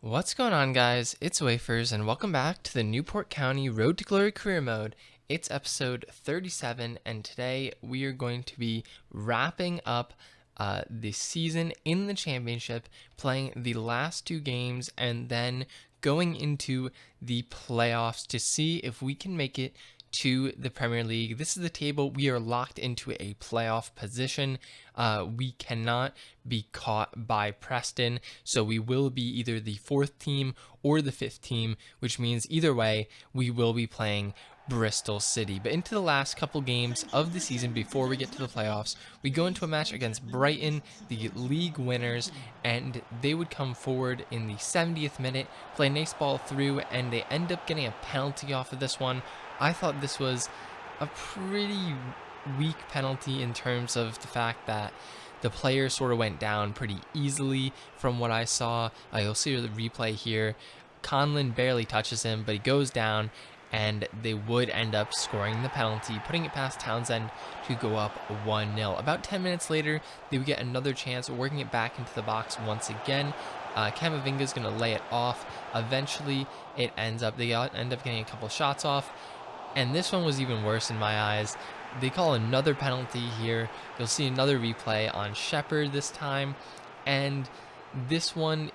What's going on, guys? It's Wafers, and welcome back to the Newport County Road to Glory Career Mode. It's episode 37, and today we are going to be wrapping up the season in the championship, playing the last two games, and then going into the playoffs to see if we can make it to the Premier League. This is the table. We are locked into a playoff position. We cannot be caught by Preston, so we will be either the fourth team or the fifth team, which means either way, we will be playing Bristol City. But into the last couple games of the season before we get to the playoffs, we go into a match against Brighton, the league winners, and they would come forward in the 70th minute, play a nice ball through, and they end up getting a penalty off of this one. I thought this was a pretty weak penalty in terms of the fact that the player sort of went down pretty easily from what I saw. You'll see the replay here. Conlon barely touches him, but he goes down, and they would end up scoring the penalty, putting it past Townsend to go up 1-0. About 10 minutes later, they would get another chance, working it back into the box once again. Camavinga's going to lay it off. Eventually, they end up getting a couple shots off. And this one was even worse in my eyes. They call another penalty here. You'll see another replay on Shepherd this time. And this one,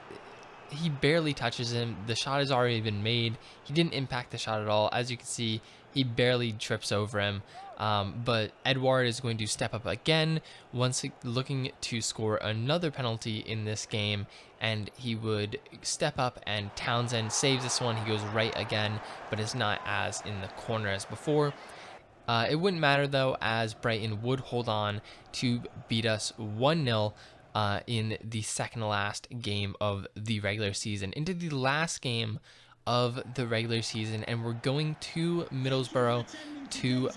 he barely touches him. The shot has already been made. He didn't impact the shot at all. As you can see, he barely trips over him. But Edouard is going to step up again, once looking to score another penalty in this game, and he would step up, and Townsend saves this one. He goes right again, but it's not as in the corner as before. It wouldn't matter though, as Brighton would hold on to beat us 1-0 in the second to last game of the regular season, into the last game of the regular season, and we're going to Middlesbrough to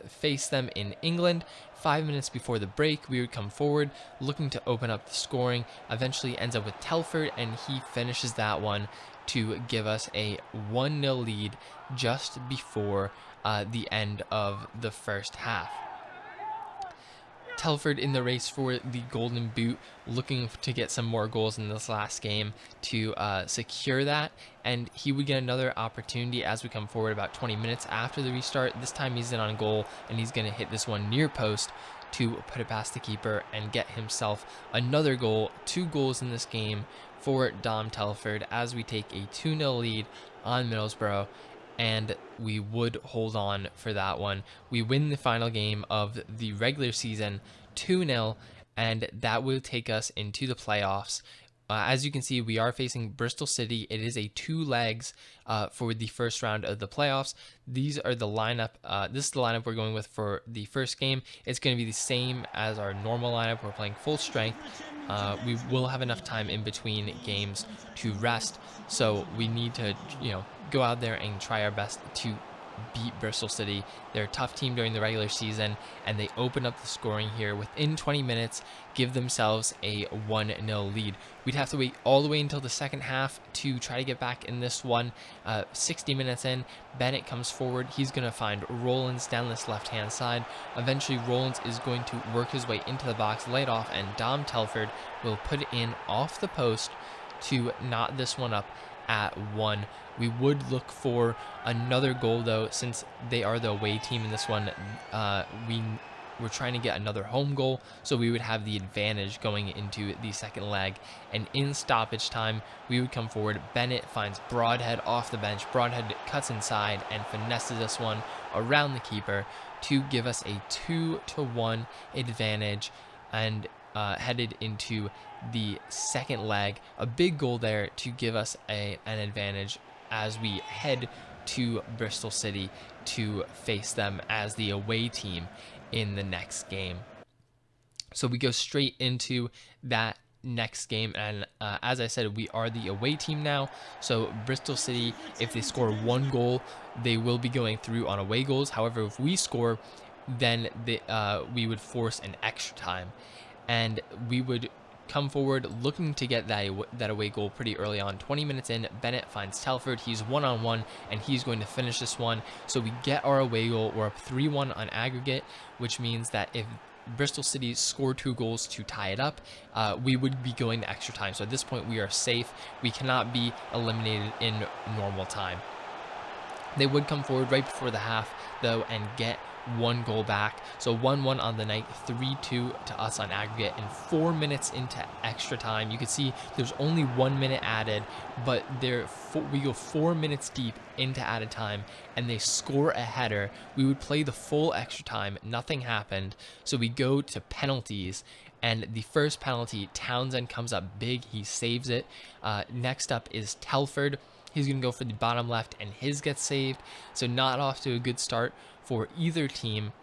face them in England. 5 minutes before the break, we would come forward looking to open up the scoring. Eventually ends up with Telford, and he finishes that one to give us a 1-0 lead just before the end of the first half. Telford in the race for the Golden Boot, looking to get some more goals in this last game to secure that, and he would get another opportunity as we come forward about 20 minutes after the restart. This time he's in on goal, and he's going to hit this one near post to put it past the keeper and get himself another goal. 2 goals in this game for Dom Telford as we take a 2-0 lead on Middlesbrough, and we would hold on for that one. We win the final game of the regular season 2-0, and that will take us into the playoffs. As you can see, we are facing Bristol City. It is a 2 legs for the first round of the playoffs. These are the lineup. This is the lineup we're going with for the first game. It's going to be the same as our normal lineup. We're playing full strength. We will have enough time in between games to rest, so we need to, go out there and try our best to beat Bristol City. They're a tough team during the regular season, and they open up the scoring here within 20 minutes, give themselves a 1-0 lead. We'd have to wait all the way until the second half to try to get back in this one. 60 minutes in, Bennett comes forward. He's going to find Rollins down this left-hand side. Eventually, Rollins is going to work his way into the box, lay it off, and Dom Telford will put it in off the post to knot this one up at 1. We would look for another goal though, since they are the away team in this one. We're trying to get another home goal, so we would have the advantage going into the second leg. And in stoppage time, we would come forward. Bennett finds Broadhead off the bench. Broadhead cuts inside and finesses this one around the keeper to give us a 2-1 advantage, and headed into the second leg. A big goal there to give us an advantage as we head to Bristol City to face them as the away team in the next game. So we go straight into that next game, and as I said, we are the away team now. So Bristol City, if they score 1 goal, they will be going through on away goals. However, if we score, then we would force an extra time, and we would come forward looking to get that away goal pretty early on. 20 minutes in, Bennett finds Telford. He's one-on-one, and he's going to finish this one. So we get our away goal. We're up 3-1 on aggregate, which means that if Bristol City score 2 goals to tie it up, we would be going to extra time. So at this point, we are safe. We cannot be eliminated in normal time. They would come forward right before the half, though, and get 1 goal back. So 1-1 on the night, 3-2 to us on aggregate, and 4 minutes into extra time. You can see there's only 1 minute added, but we go 4 minutes deep into added time, and they score a header. We would play the full extra time. Nothing happened. So we go to penalties. And the first penalty, Townsend comes up big. He saves it. Next up is Telford. He's going to go for the bottom left, and his gets saved. So not off to a good start for either team.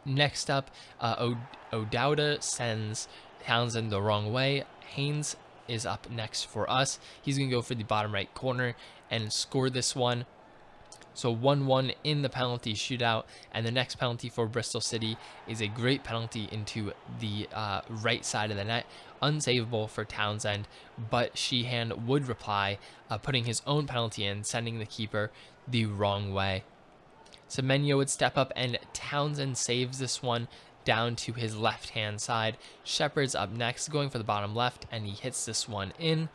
Next up, O'Dowda sends Townsend the wrong way. Haynes is up next for us. He's going to go for the bottom right corner and score this one. So 1-1 in the penalty shootout, and the next penalty for Bristol City is a great penalty into the right side of the net. Unsavable for Townsend, but Sheehan would reply, putting his own penalty in, sending the keeper the wrong way. Semenyo would step up, and Townsend saves this one down to his left-hand side. Shepard's up next, going for the bottom left, and he hits this one in.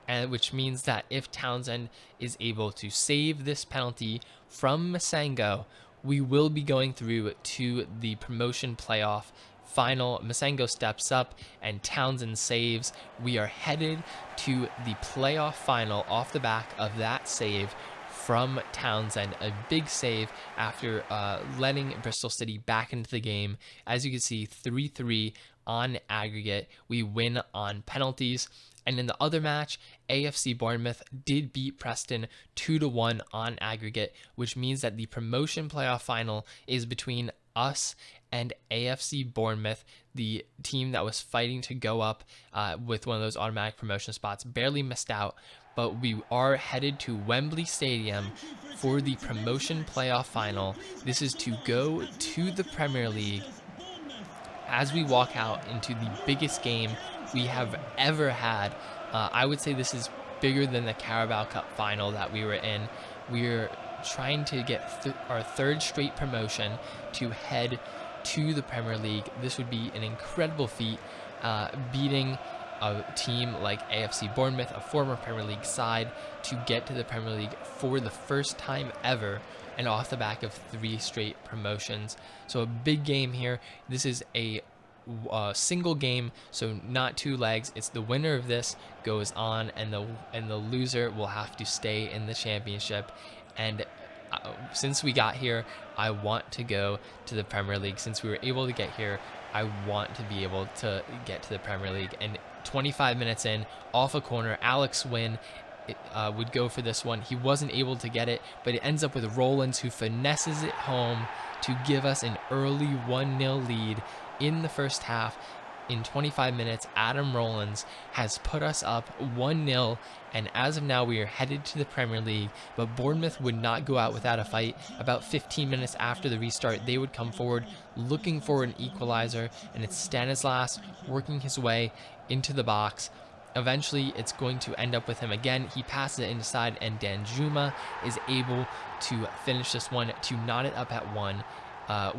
And which means that if Townsend is able to save this penalty from Masengo, we will be going through to the promotion playoff final. Masengo steps up and Townsend saves. We are headed to the playoff final off the back of that save from Townsend. A big save after letting Bristol City back into the game. As you can see, 3-3 on aggregate. We win on penalties. And in the other match, AFC Bournemouth did beat Preston 2-1 on aggregate, which means that the promotion playoff final is between us and AFC Bournemouth, the team that was fighting to go up with one of those automatic promotion spots. Barely missed out, but we are headed to Wembley Stadium for the promotion playoff final. This is to go to the Premier League as we walk out into the biggest game we have ever had. I would say this is bigger than the Carabao Cup final that we were in. We're trying to get our third straight promotion to head to the Premier League. This would be an incredible feat, beating a team like AFC Bournemouth, a former Premier League side, to get to the Premier League for the first time ever, and off the back of 3 straight promotions. So a big game here. This is a single game, so not 2 legs. It's the winner of this goes on, and the loser will have to stay in the championship. And since we got here, I want to go to the Premier League. Since we were able to get here, I want to be able to get to the Premier League. And 25 minutes in, off a corner, Alex Wynn would go for this one. He wasn't able to get it, but it ends up with Rollins, who finesses it home to give us an early 1-0 lead in the first half. In 25 minutes, Adam Rollins has put us up 1-0, and as of now, we are headed to the Premier League. But Bournemouth would not go out without a fight. About 15 minutes after the restart, they would come forward looking for an equalizer, and it's Stanislas working his way into the box. Eventually, it's going to end up with him again. He passes it inside, and Danjuma is able to finish this one to knot it up at 1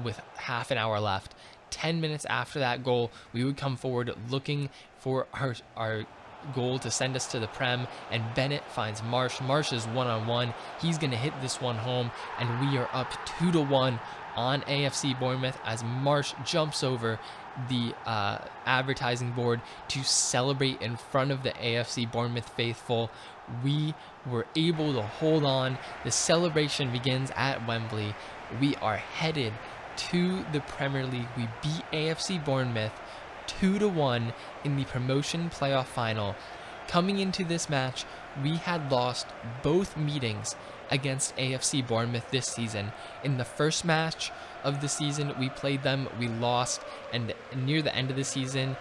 with half an hour left. 10 minutes after that goal, we would come forward looking for our goal to send us to the Prem, and Bennett finds Marsh. Marsh is one-on-one. He's going to hit this one home, and we are up 2-1 on AFC Bournemouth as Marsh jumps over the advertising board to celebrate in front of the AFC Bournemouth faithful. We were able to hold on. The celebration begins at Wembley. We are headed to the Premier League. We beat AFC Bournemouth 2-1 in the promotion playoff final. Coming into this match, we had lost both meetings against AFC Bournemouth this season. In the first match of the season, we played them, we lost, and near the end of the season,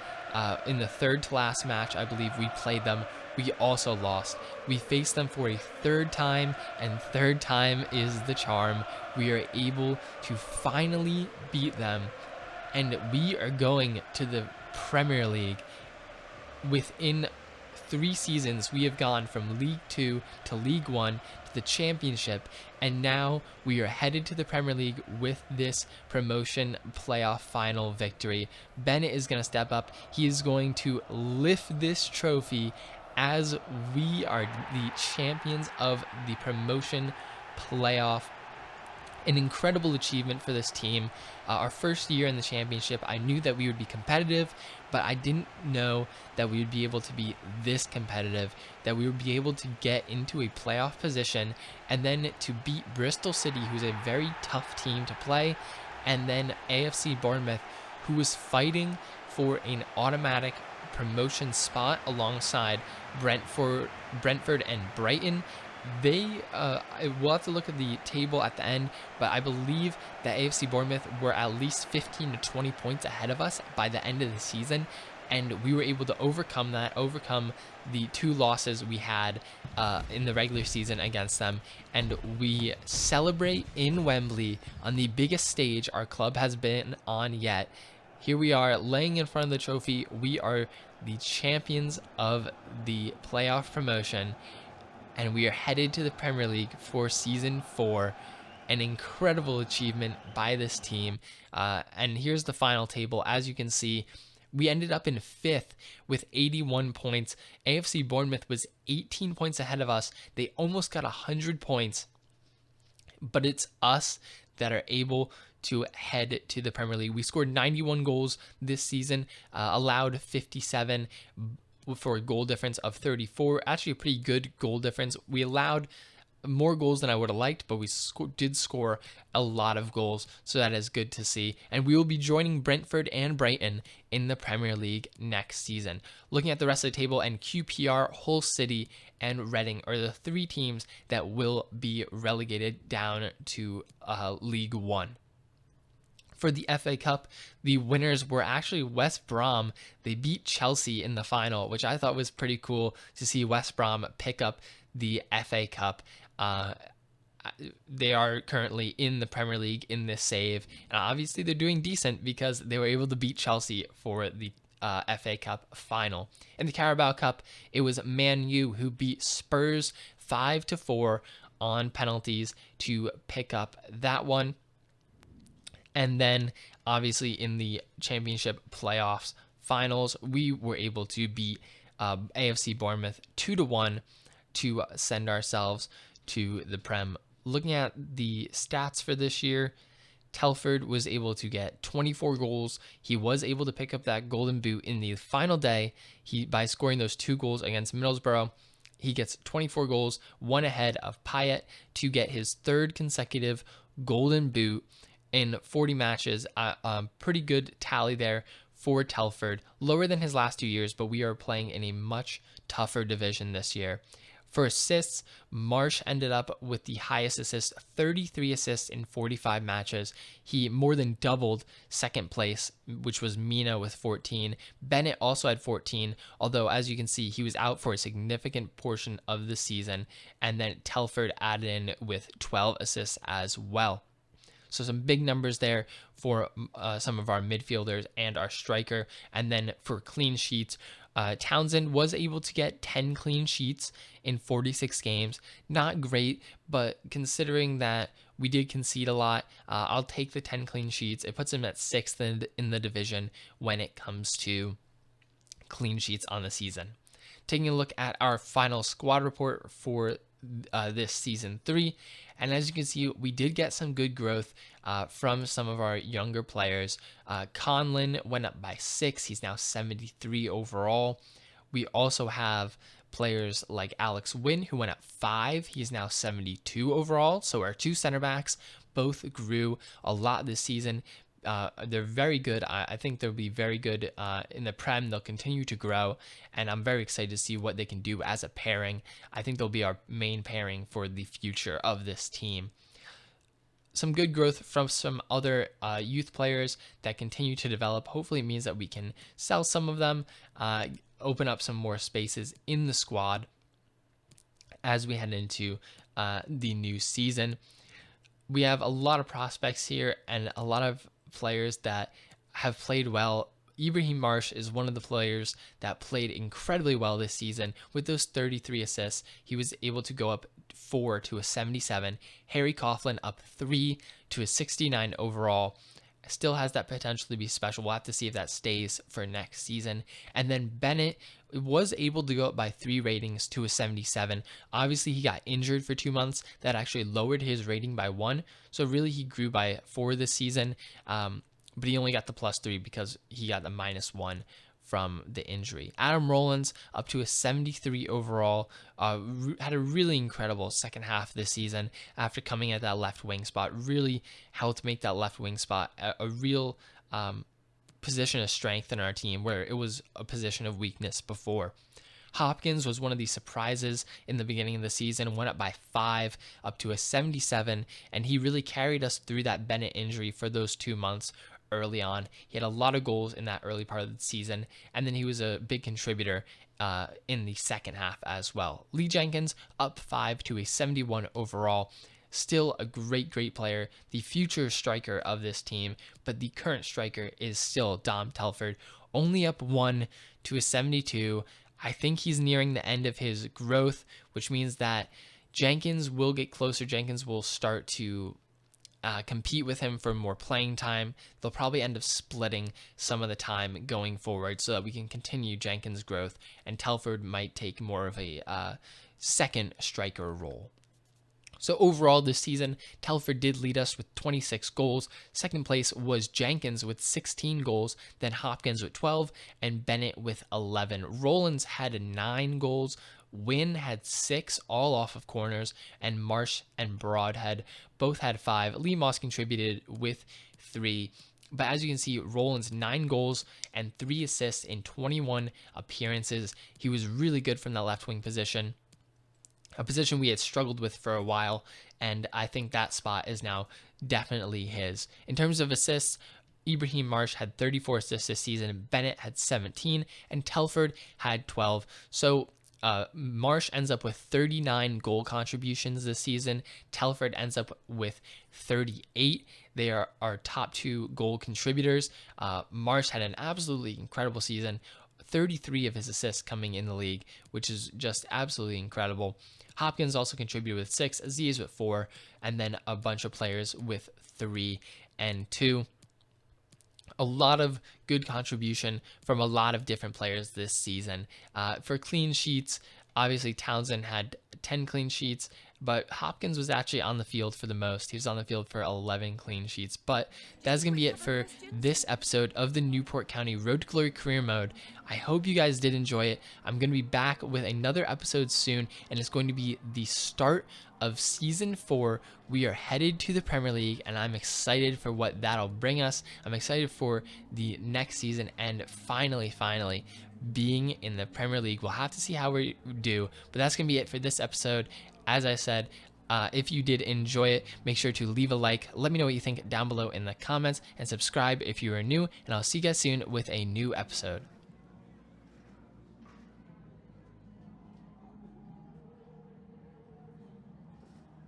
in the third to last match, I believe we played them, we also lost. We faced them for a 3rd time, and 3rd time is the charm. We are able to finally beat them, and we are going to the Premier League within 3 seasons, we have gone from League 2 to League 1 to the Championship, and now we are headed to the Premier League with this promotion playoff final victory. Bennett is going to step up. He is going to lift this trophy as we are the champions of the promotion playoff. An incredible achievement for this team. Our first year in the championship, I knew that we would be competitive, but I didn't know that we would be able to be this competitive, that we would be able to get into a playoff position, and then to beat Bristol City, who's a very tough team to play, and then AFC Bournemouth, who was fighting for an automatic promotion spot alongside Brentford and Brighton. We'll have to look at the table at the end, but I believe that AFC Bournemouth were at least 15 to 20 points ahead of us by the end of the season, and we were able to overcome the 2 losses we had in the regular season against them, and we celebrate in Wembley on the biggest stage our club has been on yet. Here we are laying in front of the trophy. We are the champions of the playoff promotion, and we are headed to the Premier League for Season 4. An incredible achievement by this team. And here's the final table. As you can see, we ended up in 5th with 81 points. AFC Bournemouth was 18 points ahead of us. They almost got 100 points. But it's us that are able to head to the Premier League. We scored 91 goals this season, allowed 57 for a goal difference of 34. Actually a pretty good goal difference. We allowed more goals than I would have liked, but we did score a lot of goals, so that is good to see. And we will be joining Brentford and Brighton in the Premier League next season. Looking at the rest of the table, and QPR, Hull City, and Reading are the 3 teams that will be relegated down to League 1. For the FA Cup, the winners were actually West Brom. They beat Chelsea in the final, which I thought was pretty cool to see West Brom pick up the FA Cup. They are currently in the Premier League in this save, and obviously they're doing decent because they were able to beat Chelsea for the FA Cup final. In the Carabao Cup, it was Man U who beat Spurs 5-4 on penalties to pick up that one. And then, obviously, in the championship playoffs finals, we were able to beat AFC Bournemouth 2-1 to send ourselves to the Prem. Looking at the stats for this year, Telford was able to get 24 goals. He was able to pick up that golden boot in the final day by scoring those 2 goals against Middlesbrough. He gets 24 goals, 1 ahead of Payet, to get his 3rd consecutive golden boot in 40 matches. Pretty good tally there for Telford. Lower than his last 2 years, but we are playing in a much tougher division this year. For assists, Marsh ended up with the highest assists, 33 assists in 45 matches. He more than doubled second place, which was Mina with 14. Bennett also had 14, although as you can see, he was out for a significant portion of the season. And then Telford added in with 12 assists as well. So some big numbers there for some of our midfielders and our striker. And then for clean sheets, Townsend was able to get 10 clean sheets in 46 games. Not great, but considering that we did concede a lot, I'll take the 10 clean sheets. It puts him at 6th in the division when it comes to clean sheets on the season. Taking a look at our final squad report for this season 3, and as you can see, we did get some good growth from some of our younger players. Conlon went up by 6. He's now 73 overall. We also have players like Alex Wynn, who went up 5. He's now 72 overall. So our 2 center backs both grew a lot this season. They're very good. I think they'll be very good in the Prem. They'll continue to grow, and I'm very excited to see what they can do as a pairing. I think they'll be our main pairing for the future of this team. Some good growth from some other youth players that continue to develop. Hopefully it means that we can sell some of them, open up some more spaces in the squad as we head into the new season. We have a lot of prospects here and a lot of players that have played well Ibrahim Marsh is one of the players that played incredibly well this season with those 33 assists. He was able to go up 4 to a 77. Harry Coughlin up 3 to a 69 overall. Still has that potential to be special. We'll have to see if that stays for next season. And then Bennett was able to go up by 3 ratings to a 77. Obviously, he got injured for 2 months. That actually lowered his rating by 1. So really, he grew by 4 this season. But he only got the +3 because he got the -1 from the injury. Adam Rowlands up to a 73 overall, had a really incredible second half this season after coming at that left wing spot. Really helped make that left wing spot a real position of strength in our team, where it was a position of weakness before. Hopkins was one of the surprises in the beginning of the season, went up by 5 up to a 77, and he really carried us through that Bennett injury for those 2 months early on. He had a lot of goals in that early part of the season, and then he was a big contributor in the second half as well. Lee Jenkins up 5 to a 71 overall. Still a great player, the future striker of this team, but the current striker is still Dom Telford, only up 1 to a 72. I think he's nearing the end of his growth, which means that Jenkins will get closer. Jenkins will start to compete with him for more playing time. They'll probably end up splitting some of the time going forward so that we can continue Jenkins' growth, and Telford might take more of a second striker role. So overall this season, Telford did lead us with 26 goals. Second place was Jenkins with 16 goals, then Hopkins with 12, and Bennett with 11. Rowlands had 9 goals. Wynn had 6, all off of corners, and Marsh and Broadhead both had 5. Lee Moss contributed with 3. But as you can see, Rowlands 9 goals and 3 assists in 21 appearances. He was really good from that left wing position, a position we had struggled with for a while, and I think that spot is now definitely his. In terms of assists, Ibrahim Marsh had 34 assists this season, Bennett had 17, and Telford had 12. So Marsh ends up with 39 goal contributions this season. Telford ends up with 38. They are our top 2 goal contributors. Marsh had an absolutely incredible season. 33 of his assists coming in the league, which is just absolutely incredible. Hopkins also contributed with 6, Aziz with 4, and then a bunch of players with 3 and 2. A lot of good contribution from a lot of different players this season. For clean sheets, obviously Townsend had 10 clean sheets, but Hopkins was actually on the field for the most. He was on the field for 11 clean sheets. But that's going to be it for this episode of the Newport County Road to Glory Career Mode. I hope you guys did enjoy it. I'm going to be back with another episode soon, and it's going to be the start of Season 4. We are headed to the Premier League, and I'm excited for what that'll bring us. I'm excited for the next season, and finally, being in the Premier League. We'll have to see how we do, but that's going to be it for this episode. As I said, if you did enjoy it, make sure to leave a like. Let me know what you think down below in the comments, and subscribe if you are new, and I'll see you guys soon with a new episode.